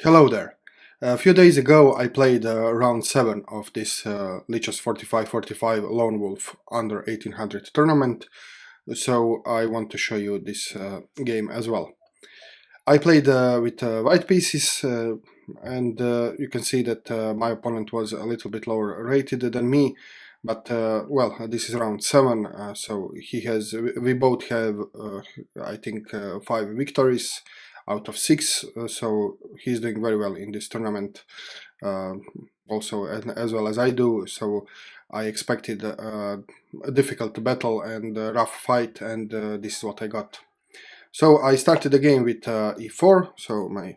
Hello there. A few days ago I played round 7 of this Lichess 45-45 Lone Wolf under 1800 tournament, so I want to show you this game as well. I played with white pieces and you can see that my opponent was a little bit lower rated than me, but well, this is round 7, so we both have I think 5 victories out of 6, so he's doing very well in this tournament, uh, also as well as I do. So I expected a difficult battle and a rough fight, and this is what I got. So I started the game with e4, so my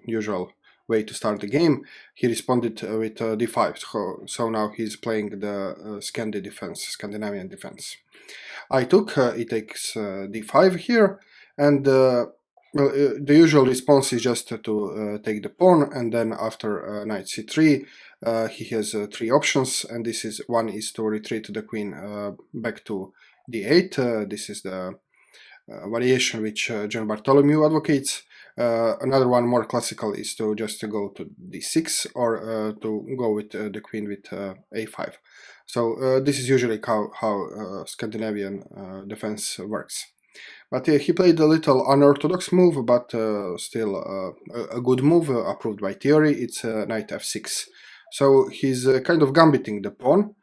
usual way to start the game. He responded with d5, so now he's playing the Scandinavian defense. I took, he takes d5 here, and well, the usual response is just to take the pawn, and then after knight c3, he has 3 options, and this is one is to retreat the queen back to d8. This is the variation which John Bartholomew advocates. Another one, more classical, is to just go to d6 or to go with the queen with a5. So this is usually how Scandinavian defense works. But he played a little unorthodox move, but still a good move, approved by theory. It's knight f6. So he's kind of gambiting the pawn,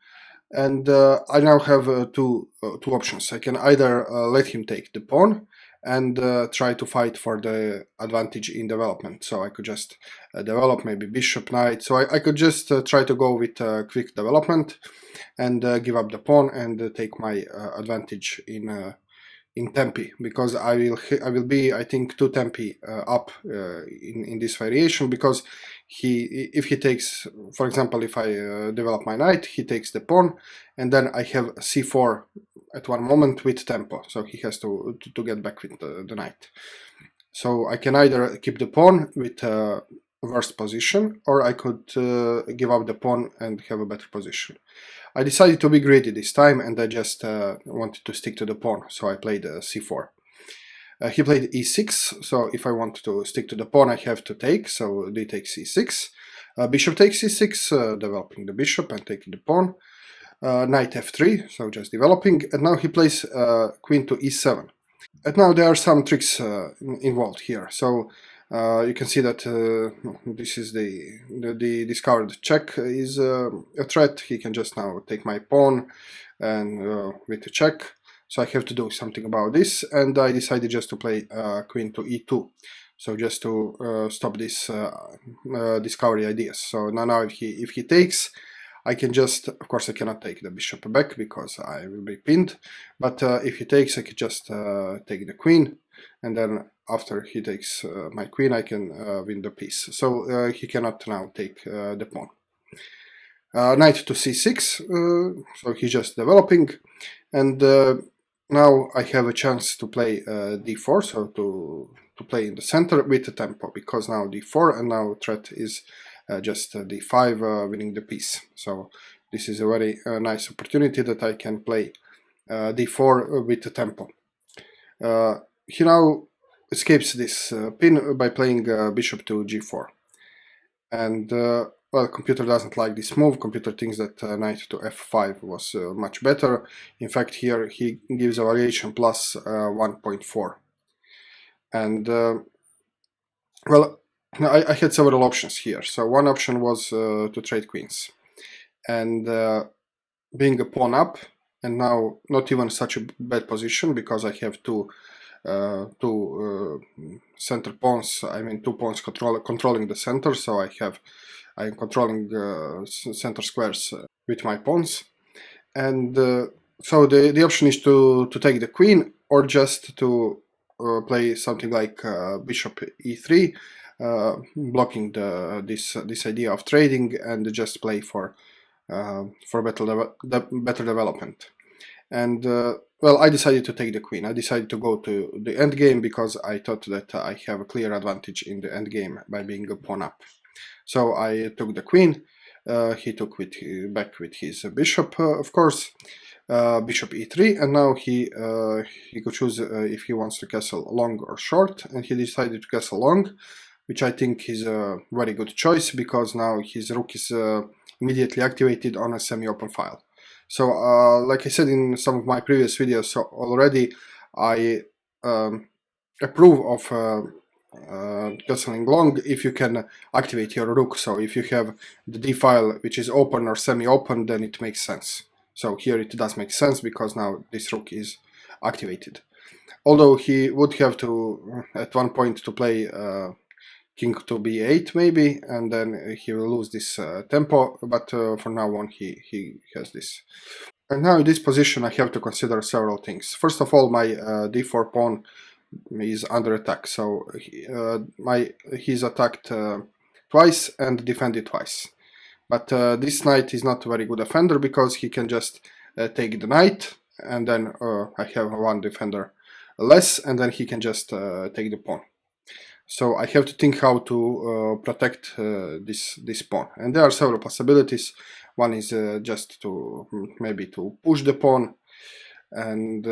and I now have two options. I can either let him take the pawn and try to fight for the advantage in development. So I could just develop maybe bishop, knight. So I could just try to go with quick development and give up the pawn and take my advantage in tempi, because I will be, I think, 2 tempi up in this variation, because if he takes, for example, if I develop my knight, he takes the pawn, and then I have c4 at one moment with tempo, so he has to get back with the knight. So I can either keep the pawn with worst position, or I could give up the pawn and have a better position. I decided to be greedy this time, and I just wanted to stick to the pawn, so I played c4. He played e6, so if I want to stick to the pawn, I have to take, so d takes e6. Bishop takes e6, developing the bishop and taking the pawn. Knight f3, so just developing, and now he plays queen to e7. And now there are some tricks involved here. So you can see that this is the discovered check is a threat. He can just now take my pawn and with a check. So I have to do something about this, and I decided just to play queen to e2. So just to stop this discovery ideas. So now if he takes, I can just, of course I cannot take the bishop back because I will be pinned, but if he takes, I can just take the queen, and then after he takes my queen, I can win the piece. So he cannot now take the pawn. Knight to c6, so he's just developing, and now I have a chance to play d4, so to play in the center with the tempo, because now d4, and now threat is just d5, winning the piece. So this is a very nice opportunity that I can play d4 with the tempo. He now escapes this pin by playing bishop to g4. And well, computer doesn't like this move. Computer thinks that knight to f5 was much better. In fact, here he gives a variation plus 1.4. And well, I had several options here. So one option was to trade queens, and being a pawn up, and now not even such a bad position, because I have two center pawns. I mean, 2 pawns controlling the center. So I am controlling center squares with my pawns, and so the option is to take the queen, or just to play something like bishop e3. Blocking this idea of trading, and just play for better development. And well, I decided to take the queen. I decided to go to the endgame because I thought that I have a clear advantage in the endgame by being a pawn up. So I took the queen. He took back with his bishop, of course. Bishop e3, and now he could choose if he wants to castle long or short, and he decided to castle long. which I think is a very good choice because now his rook is immediately activated on a semi-open file. So like I said in some of my previous videos already, I approve of castling long if you can activate your rook. So if you have the d file which is open or semi-open, then it makes sense. So here it does make sense because now this rook is activated. Although he would have to at one point to play king to b8 maybe, and then he will lose this tempo, but for now on he has this. And now in this position I have to consider several things. First of all, my d4 pawn is under attack, so he's attacked twice and defended twice. But this knight is not a very good defender because he can just take the knight, and then I have one defender less, and then he can just take the pawn. So I have to think how to protect this pawn, and there are several possibilities. One is just to maybe to push the pawn, and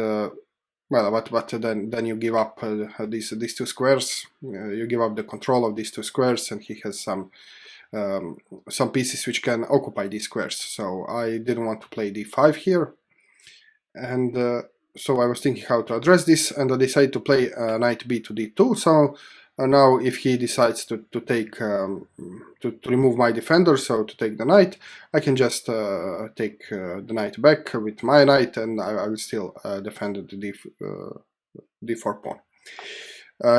well, but then you give up these two squares. You give up the control of these two squares, and he has some pieces which can occupy these squares. So I didn't want to play d5 here, and so I was thinking how to address this, and I decided to play knight b to d2. So now if he decides to take to remove my defender, so to take the knight, I can just take the knight back with my knight, and I will still defend the d4 pawn.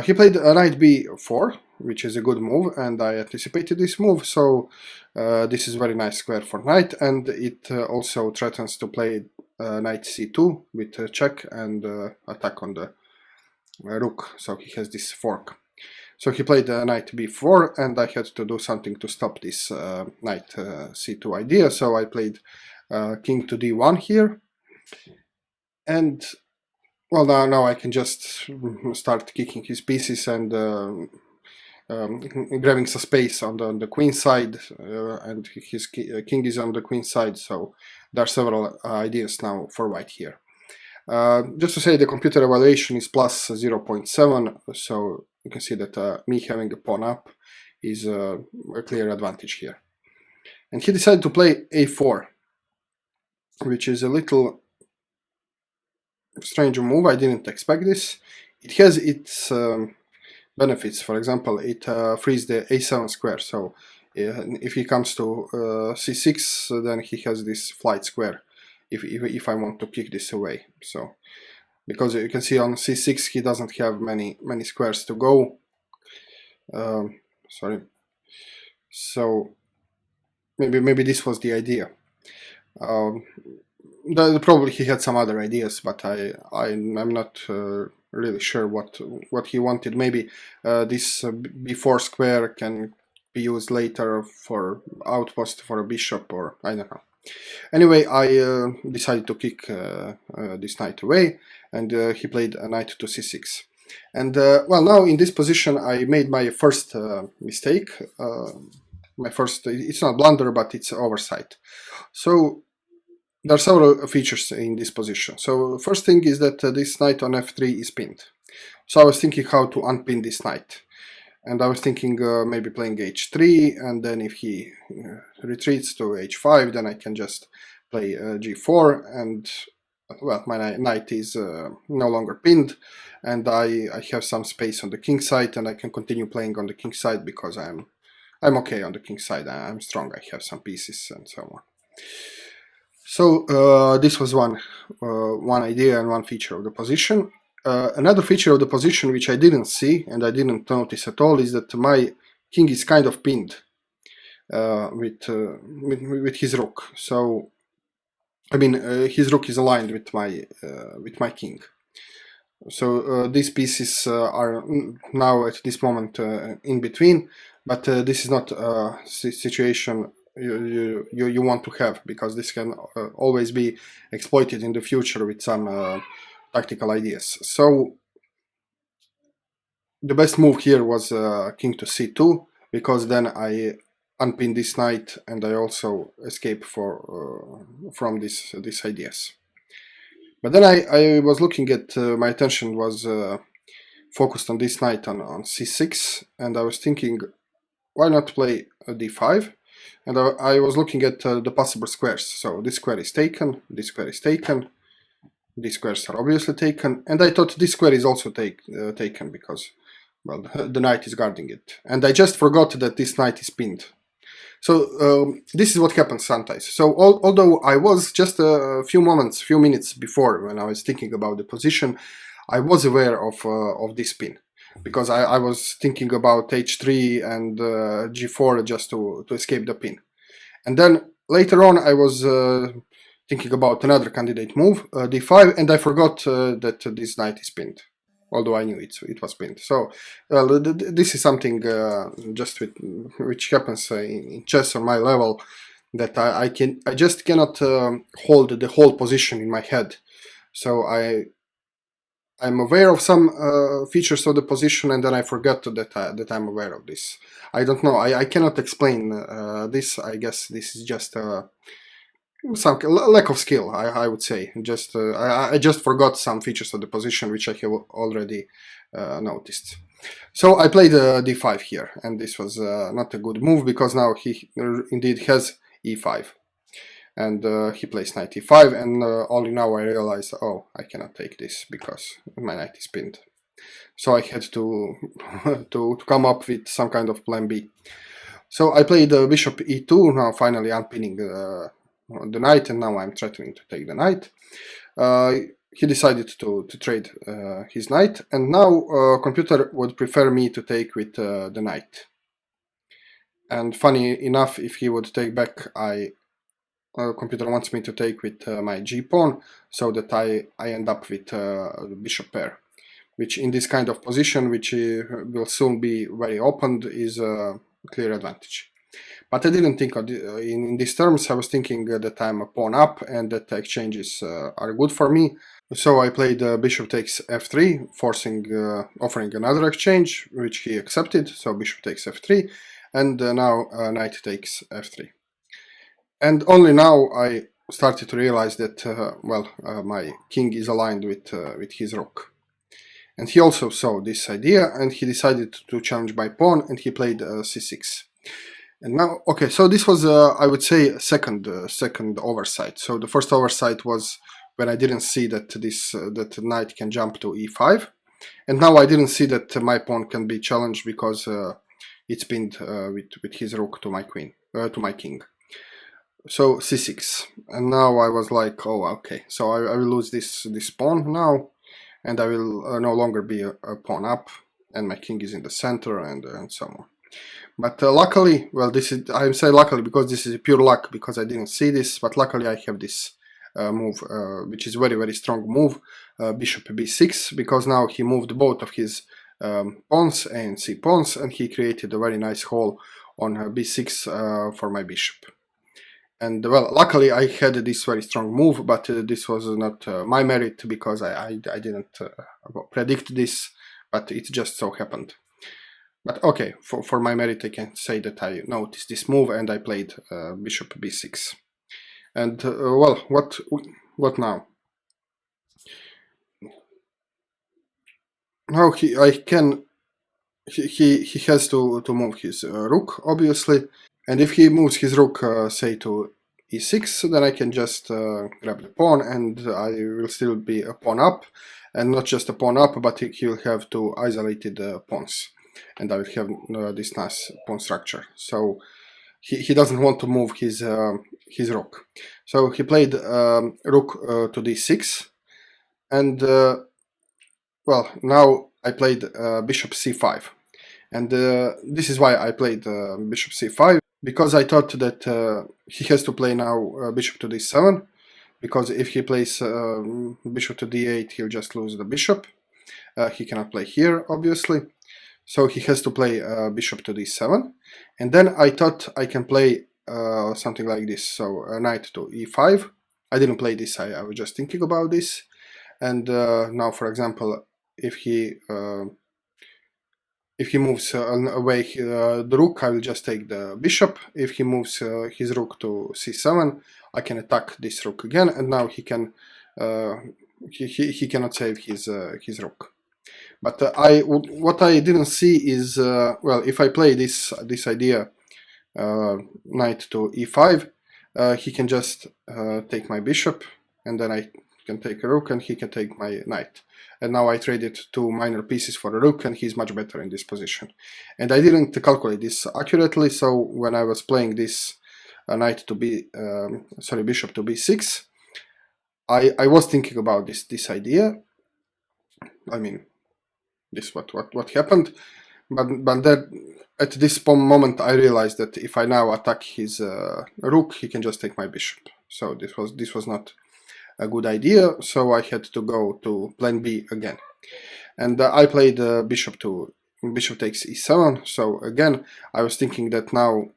He played knight b4, which is a good move, and I anticipated this move, so this is very nice square for knight, and it also threatens to play knight c2 with check and attack on the rook, so he has this fork. So he played knight b4, and I had to do something to stop this knight c2 idea, so I played king to d1 here, and well, now I can just start kicking his pieces and grabbing some space on the queen side, and his king is on the queen side, so there are several ideas now for white here. Just to say, the computer evaluation is plus 0.7, so you can see that me having a pawn up is a clear advantage here. And he decided to play a4, which is a little strange move. I didn't expect this. It has its benefits. For example, it frees the a7 square, so if he comes to c6, then he has this flight square if I want to kick this away. So because you can see on c6 he doesn't have many squares to go. Sorry. So maybe this was the idea. Probably he had some other ideas, but I'm not really sure what he wanted. Maybe this b4 square can be used later for outpost for a bishop, or I don't know. Anyway, I decided to kick this knight away, and he played a knight to c6. And well, now in this position I made my first mistake. It's not blunder, but it's oversight. So there are several features in this position. So first thing is that this knight on f3 is pinned. So I was thinking how to unpin this knight. And I was thinking maybe playing h3, and then if he retreats to h5, then I can just play g4, and well, my knight is no longer pinned, and I have some space on the king side, and I can continue playing on the king side because I'm okay on the king side. I'm strong. I have some pieces and so on. So this was one idea and one feature of the position. Another feature of the position which I didn't see and I didn't notice at all is that my king is kind of pinned with his rook. So I mean his rook is aligned with my king. So these pieces are now at this moment in between, but this is not a situation you want to have, because this can always be exploited in the future with some tactical ideas. So the best move here was king to c2, because then I unpin this knight and I also escape from these ideas. But then I was looking at my attention was focused on this knight on c6, and I was thinking, why not play d5? And I was looking at the possible squares. So this square is taken, this square is taken, these squares are obviously taken, and I thought this square is also taken because, well, the knight is guarding it. And I just forgot that this knight is pinned. So this is what happens sometimes. So although I was just a few minutes before, when I was thinking about the position, I was aware of this pin, because I was thinking about h3 and g4 just to escape the pin. And then later on I was thinking about another candidate move, d5, and I forgot that this knight is pinned, although I knew it was pinned. So this is something just which happens in chess on my level, that I just cannot hold the whole position in my head. So I'm aware of some features of the position, and then I forget that I'm aware of this. I don't know. I cannot explain this. I guess this is just some lack of skill, I would say. Just I just forgot some features of the position which I have already noticed. So I played d5 here, and this was not a good move, because now he indeed has e5, and he plays knight e5, and only now I realize, oh, I cannot take this because my knight is pinned. So I had to to come up with some kind of plan B. So I played bishop e2, now finally unpinning the knight, and now I'm threatening to take the knight. He decided to trade his knight, and now computer would prefer me to take with the knight. And funny enough, if he would take back, computer wants me to take with my g-pawn, so that I end up with the bishop pair, which in this kind of position, which will soon be very opened, is a clear advantage. But I didn't think in these terms. I was thinking that I'm a pawn up, and that exchanges are good for me. So I played bishop takes f3, offering another exchange, which he accepted. So bishop takes f3, and now knight takes f3. And only now I started to realize that, my king is aligned with his rook. And he also saw this idea, and he decided to challenge my pawn, and he played c6. And now, okay, so this was, I would say, second oversight. So the first oversight was when I didn't see that that knight can jump to e5, and now I didn't see that my pawn can be challenged because it's pinned with his rook to my queen, to my king. So c6, and now I was like, oh, okay, so I will lose this pawn now, and I will no longer be a pawn up, and my king is in the center, and so on. But luckily, well, I'm saying luckily because this is pure luck, because I didn't see this, but luckily I have this move, which is very, very strong move, bishop b6, because now he moved both of his pawns and c pawns, and he created a very nice hole on b6 for my bishop. And well, luckily I had this very strong move, but this was not my merit, because I didn't predict this, but it just so happened. But okay, for my merit I can say that I noticed this move, and I played bishop b6. And well, what now? Now he has to move his rook, obviously. And if he moves his rook, say, to e6, then I can just grab the pawn, and I will still be a pawn up, and not just a pawn up, but he will have two isolated pawns, and I will have this nice pawn structure. So he doesn't want to move his rook. So he played rook to d6, and well, now I played bishop c5. And this is why I played bishop c5, because I thought that he has to play now bishop to d7, because if he plays bishop to d8, he'll just lose the bishop. He cannot play here, obviously, so he has to play bishop to d7. And then I thought I can play something like this, so knight to e5. I didn't play this, I was just thinking about this. And now, for example, if he moves away the rook, I will just take the bishop. If he moves his rook to c7, I can attack this rook again, and now he can he cannot save his rook. But what I didn't see is, well, if I play this idea, knight to e5, he can just take my bishop, and then I can take a rook, and he can take my knight. And now I traded 2 minor pieces for a rook, and he's much better in this position. And I didn't calculate this accurately, so when I was playing this knight to bishop to b6, I was thinking about this idea. I mean, this what happened, but then at this moment I realized that if I now attack his rook, he can just take my bishop. So this was not a good idea. So I had to go to plan B again, and I played bishop takes e7. So again, I was thinking that now,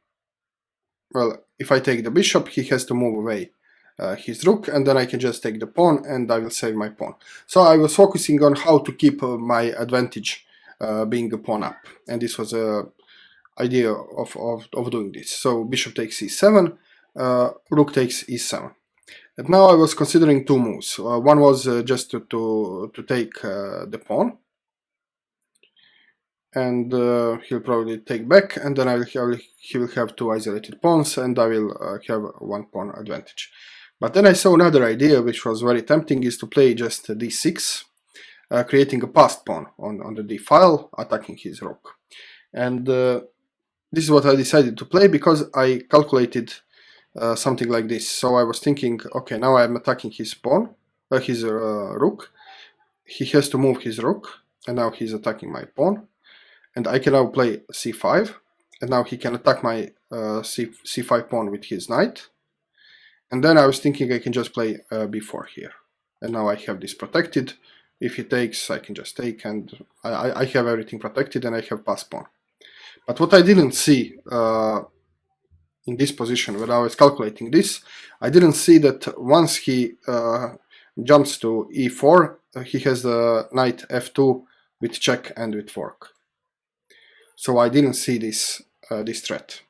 well, if I take the bishop, he has to move away his rook, and then I can just take the pawn, and I will save my pawn. So I was focusing on how to keep my advantage being a pawn up, and this was a idea of doing this. So bishop takes e7, rook takes e7. And now I was considering 2 moves. One was just to take the pawn, and he'll probably take back, and then he will have 2 isolated pawns, and I will have 1 pawn advantage. But then I saw another idea, which was very tempting, is to play just d6, creating a passed pawn on the d file, attacking his rook. And this is what I decided to play, because I calculated something like this. So I was thinking, okay, now I'm attacking his pawn, his rook. He has to move his rook, and now he's attacking my pawn. And I can now play c5, and now he can attack my c5 pawn with his knight. And then I was thinking I can just play b4 here. And now I have this protected. If he takes, I can just take, and I have everything protected, and I have passed pawn. But what I didn't see in this position, when I was calculating this, I didn't see that once he jumps to e4, he has the knight f2 with check and with fork. So I didn't see this threat.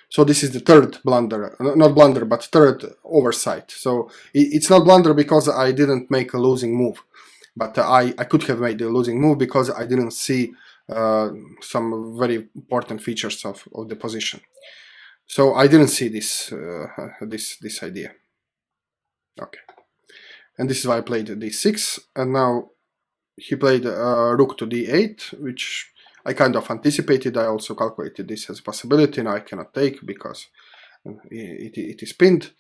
So this is the third blunder, not blunder, but third oversight. So it's not blunder because I didn't make a losing move, but I could have made a losing move because I didn't see some very important features of the position. So I didn't see this this idea. Okay, and this is why I played d6, and now he played rook to d8, which I kind of anticipated. I also calculated this as a possibility. Now I cannot take because it is pinned.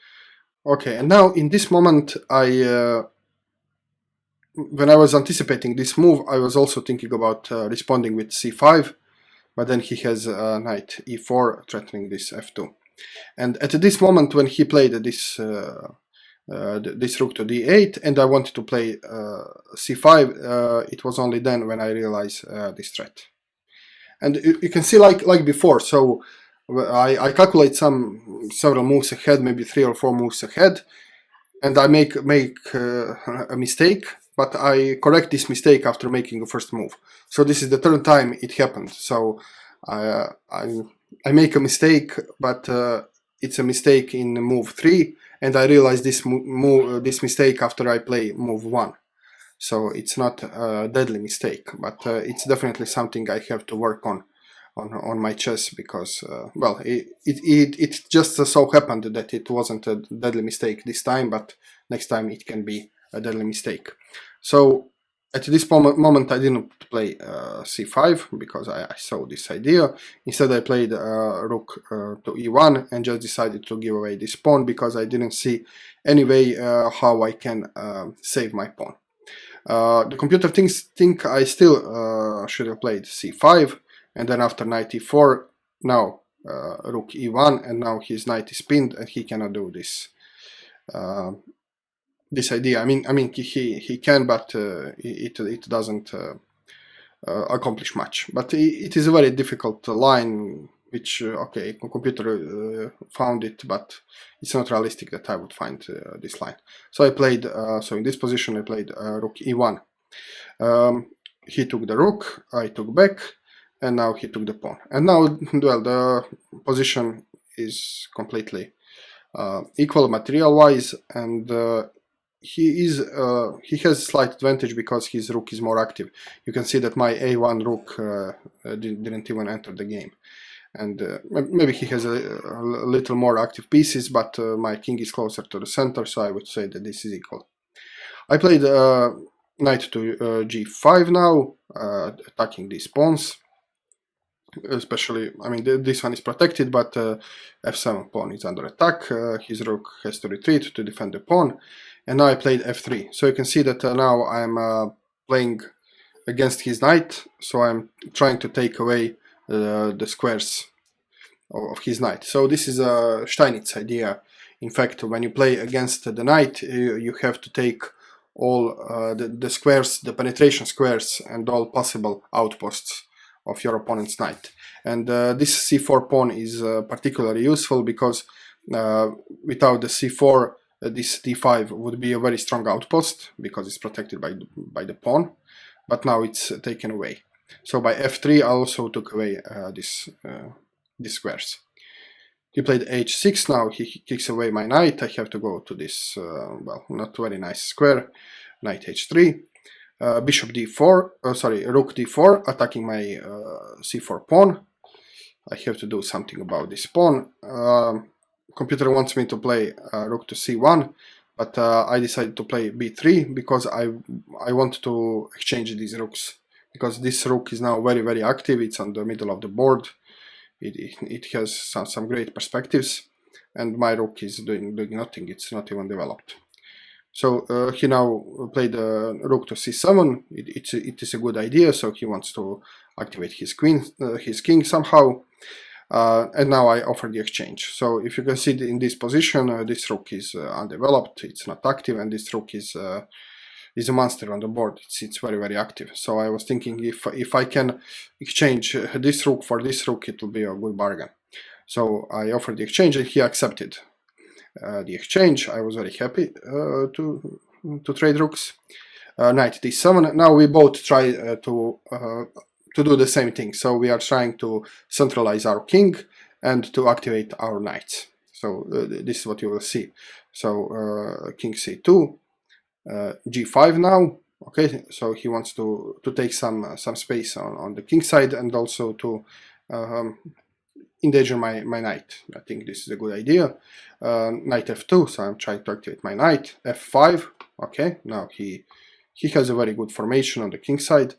Okay, and now in this moment, when I was anticipating this move, I was also thinking about responding with c5, but then he has knight e4 threatening this f2. And at this moment, when he played this this rook to d8, and I wanted to play c5, it was only then when I realized this threat. And you can see like before, so I calculate several moves ahead, maybe 3 or 4 moves ahead, and I make a mistake, but I correct this mistake after making the first move. So this is the third time it happened. So I make a mistake, but it's a mistake in move 3, and I realize this mistake after I play move 1. So it's not a deadly mistake, but it's definitely something I have to work on my chess, because well, it just so happened that it wasn't a deadly mistake this time, but next time it can be a deadly mistake. So at this moment I didn't play c5 because I saw this idea. Instead I played rook to e1 and just decided to give away this pawn because I didn't see any way how I can save my pawn. The computer think I still should have played c5, and then after knight e4, now rook e1, and now his knight is pinned and he cannot do this this idea. I mean he can, but it doesn't accomplish much. But it is a very difficult line, which okay, computer found it, but it's not realistic that I would find this line. So I played so in this position I played rook e1. He took the rook, I took back, and now he took the pawn. And now, well, the position is completely equal material-wise, and he has slight advantage because his rook is more active. You can see that my a1 rook didn't even enter the game, and maybe he has a little more active pieces, but my king is closer to the center, so I would say that this is equal. I played knight to g5 now, attacking these pawns. Especially, I mean, this one is protected, but f7 pawn is under attack. His rook has to retreat to defend the pawn, and now I played f3. So you can see that now I'm playing against his knight, so I'm trying to take away the squares of his knight. So this is a Steinitz idea. In fact, when you play against the knight, you have to take all the squares, the penetration squares, and all possible outposts of your opponent's knight. And this c4 pawn is particularly useful because without the c4, this d5 would be a very strong outpost because it's protected by the pawn, but now it's taken away. So by f3 I also took away these squares. He played h6 now, he kicks away my knight. I have to go to this, well, not very nice square, knight h3. Bishop d4, sorry, rook d4, attacking my c4 pawn. I have to do something about this pawn. Computer wants me to play rook to c1, but I decided to play b3 because I want to exchange these rooks, because this rook is now very active. It's on the middle of the board. It has some great perspectives, and my rook is doing nothing. It's not even developed. So he now played rook to c7. It is a good idea. So he wants to activate his king somehow. And now I offer the exchange. So if you can see in this position, this rook is undeveloped. It's not active, and this rook is a monster on the board. It's very active. So I was thinking if I can exchange this rook for this rook, it will be a good bargain. So I offered the exchange, and he accepted the exchange. I was very happy to trade rooks. Knight d7. Now we both try to do the same thing. So we are trying to centralize our king and to activate our knights. So this is what you will see. So king c2, g5 now. Okay, so he wants to take some space on the king side, and also to endanger my knight. I think this is a good idea. Knight f2, so I'm trying to activate my knight. f5, okay, now he has a very good formation on the king side.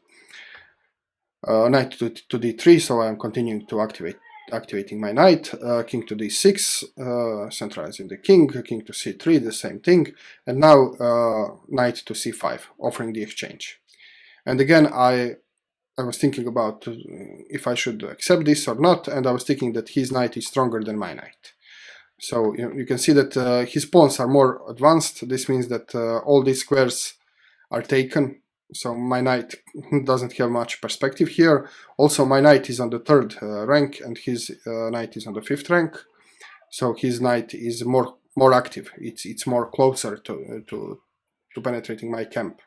Knight to d3, so I'm continuing to activating my knight. King to d6, centralizing the king. King to c3, the same thing. And now knight to c5, offering the exchange. And again, I was thinking about if I should accept this or not, and I was thinking that his knight is stronger than my knight. So you can see that his pawns are more advanced. This means that all these squares are taken. So my knight doesn't have much perspective here. Also, my knight is on the 3rd rank, and his knight is on the 5th rank. So his knight is more active. It's more closer to penetrating my camp.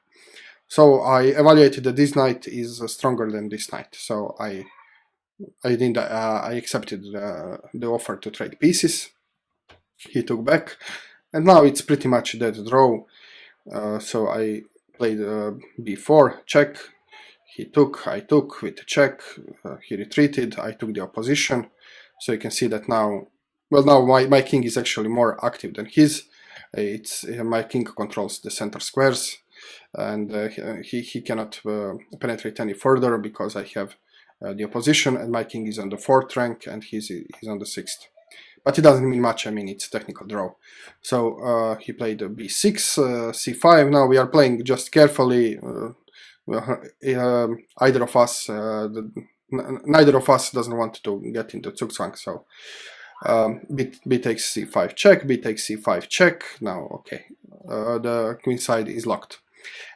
So I evaluated that this knight is stronger than this knight. So I accepted the offer to trade pieces. He took back, and now it's pretty much a dead draw. So I played b4, check. He took, I took with check. He retreated, I took the opposition. So you can see that now, well, now my king is actually more active than his. My king controls the center squares, and he cannot penetrate any further because I have the opposition, and my king is on the 4th rank, and he's on the 6th. But it doesn't mean much. I mean, it's technical draw. So he played b6, c5. Now we are playing just carefully. Neither of us doesn't want to get into Zugzwang. So b takes c5 check, b takes c5 check. Now, okay, the queen side is locked,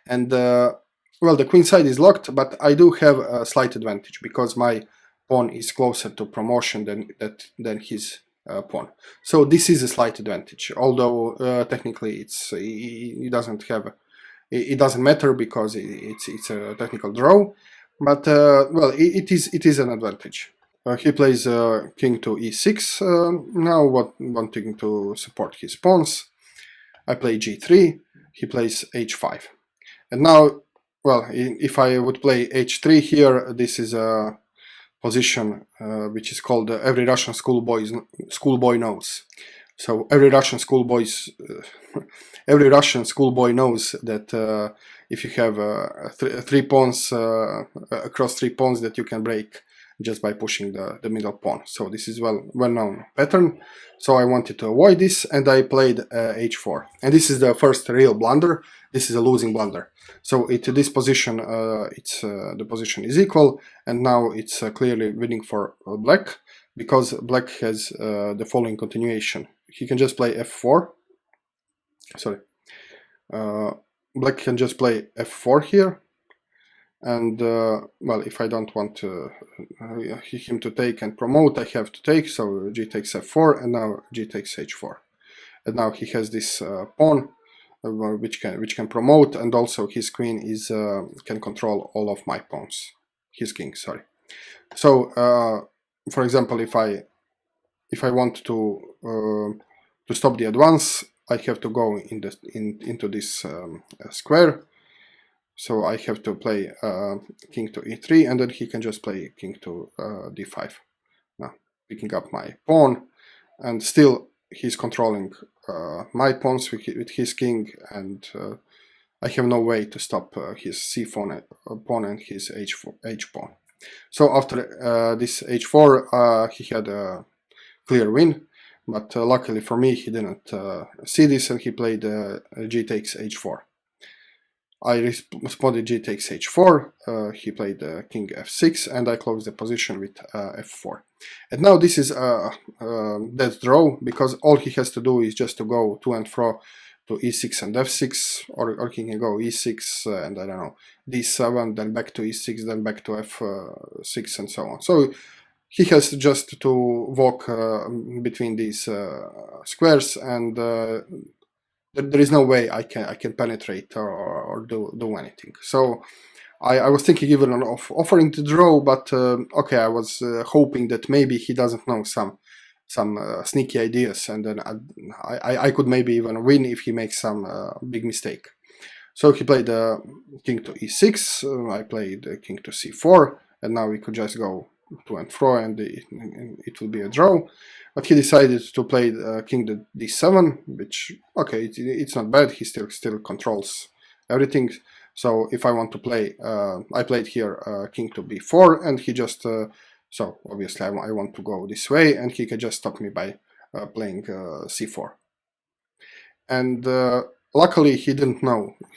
and well, the queen side is locked, but I do have a slight advantage because my pawn is closer to promotion than his pawn. So this is a slight advantage, although technically it doesn't matter because it's a technical draw, but well, it is an advantage. He plays king to e6 now, wanting to support his pawns. I play g3. he plays h5. And now, well, if I would play h3 here, this is a position which is called every Russian schoolboy knows. So every Russian schoolboy knows that if you have three pawns across 3 pawns, that you can break just by pushing the middle pawn. So this is well-known pattern. So I wanted to avoid this, and I played h4. And this is the first real blunder. This is a losing blunder. So at this position, the position is equal, and now it's clearly winning for black, because black has the following continuation. He can just play f4. Sorry. Black can just play f4 here. And well, if I don't want him to take and promote, I have to take. So g takes f4, and now g takes h4. And now he has this pawn which can promote, and also his queen can control all of my pawns. His king, sorry. So for example, if I want to stop the advance, I have to go into this square. So I have to play king to e3, and then he can just play king to d5. Now picking up my pawn, and still he's controlling my pawns with his king, and I have no way to stop his c pawn and his h pawn. So after this h4, he had a clear win, but luckily for me, he didn't see this, and he played g takes h4. I responded g takes h4, he played king f6, and I closed the position with f4. And now this is a dead draw, because all he has to do is just to go to and fro to e6 and f6, or he can go e6 and I don't know, d7, then back to e6, then back to f6, and so on. So he has just to walk between these squares, and there is no way I can penetrate or do anything. So I was thinking even of offering to draw, but okay, I was hoping that maybe he doesn't know some sneaky ideas, and then I could maybe even win if he makes some big mistake. So he played king to e6, I played king to c4, and now we could just go to and fro, and it will be a draw. But he decided to play king to d7, which, okay, it's not bad. He still controls everything. So if I want to play, I played here king to b4, and he just, so obviously I want to go this way, and he can just stop me by playing c4. And luckily he didn't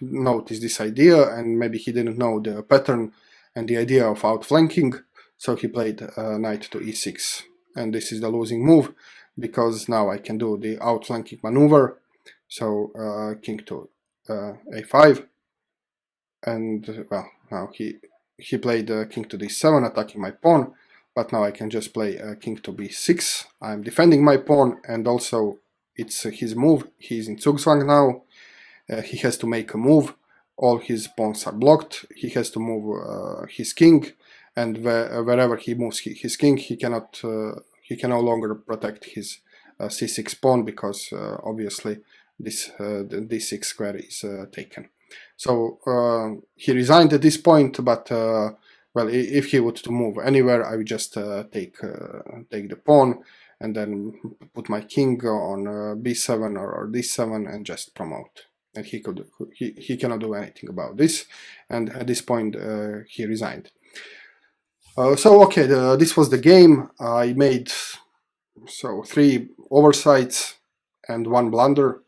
notice this idea, and maybe he didn't know the pattern and the idea of outflanking. So he played knight to e6, and this is the losing move, because now I can do the outflanking maneuver. So king to a5, and well, now he played king to d7, attacking my pawn, but now I can just play king to b6. I'm defending my pawn, and also it's his move. He's in Zugzwang now. He has to make a move. All his pawns are blocked. He has to move his king, and wherever he moves his king, he can no longer protect his c6 pawn, because obviously this the d6 square is taken. So he resigned at this point, but well, if he would to move anywhere, I would just take the pawn, and then put my king on b7 or d7, and just promote. And he cannot do anything about this, and at this point he resigned. So okay, this was the game. I made 3 oversights and 1 blunder,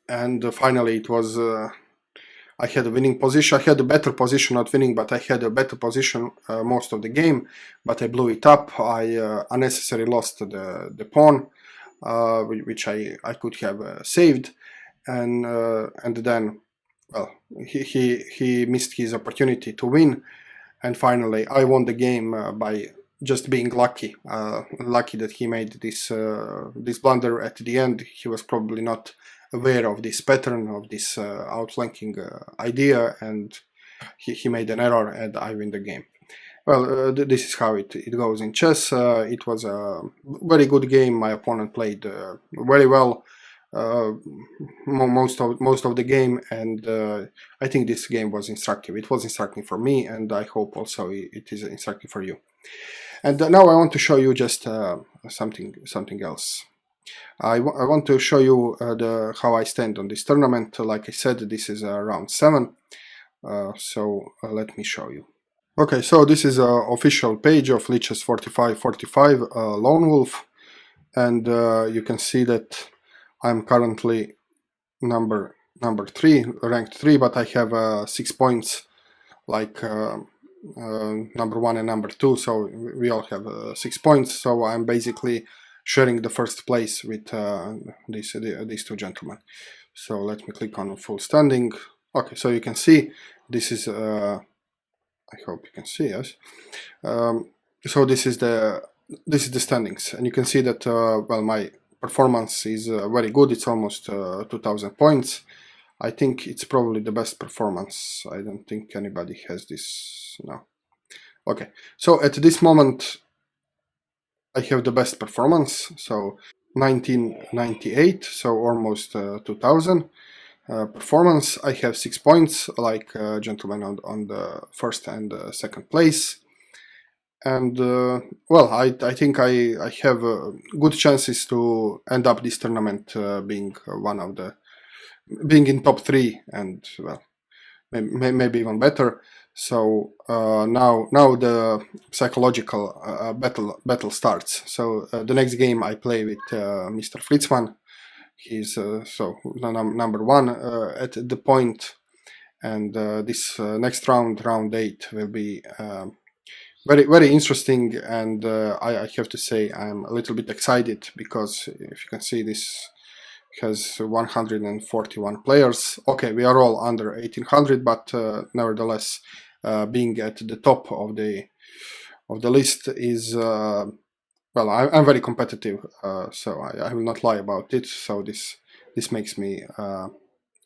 and finally it was I had a winning position. I had a better position, not winning, but I had a better position most of the game, but I blew it up. I unnecessarily lost the pawn, which I could have saved, and then, well, he missed his opportunity to win. And finally, I won the game by just being lucky. Lucky that he made this blunder at the end. He was probably not aware of this pattern, of this outflanking idea, and he made an error, and I win the game. Well, this is how it goes in chess. It was a very good game. My opponent played very well. most of the game, and I think this game was instructive. It was instructive for me, and I hope also it is instructive for you. And now I want to show you just something else. I want to show you how I stand on this tournament. Like I said, this is round 7, so let me show you. Okay, so this is an official page of Lichess 4545 LoneWolf, and you can see that I'm currently number 3, ranked 3, but I have 6 points like number 1 and number 2, so we all have 6 points. So I'm basically sharing the first place with these two gentlemen. So let me click on full standing. Okay, so you can see this is I hope you can see, yes. So this is the standings, and you can see that well, my performance is very good. It's almost 2000 points. I think it's probably the best performance. I don't think anybody has this now. Okay, so at this moment I have the best performance, so 1998, so almost 2000 performance. I have 6 points, like gentlemen on the first and second place. And well, I think I have good chances to end up this tournament being being in top 3, and well, maybe even better. So now the psychological battle starts. So the next game I play with Mr. Fritzman. He's so number 1 at the point, and this next round 8 will be very interesting, and I have to say I'm a little bit excited, because if you can see, this has 141 players. Okay, we are all under 1800, but nevertheless, being at the top of the list is well, I'm very competitive, so I will not lie about it. So this makes me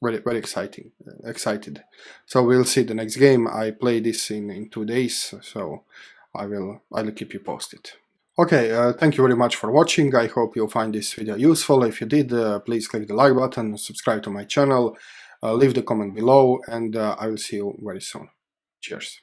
very excited. So we'll see the next game. I play this in 2 days, so I'll keep you posted. Okay, thank you very much for watching. I hope you'll find this video useful. If you did, please click the like button, subscribe to my channel, leave the comment below, and I will see you very soon. Cheers.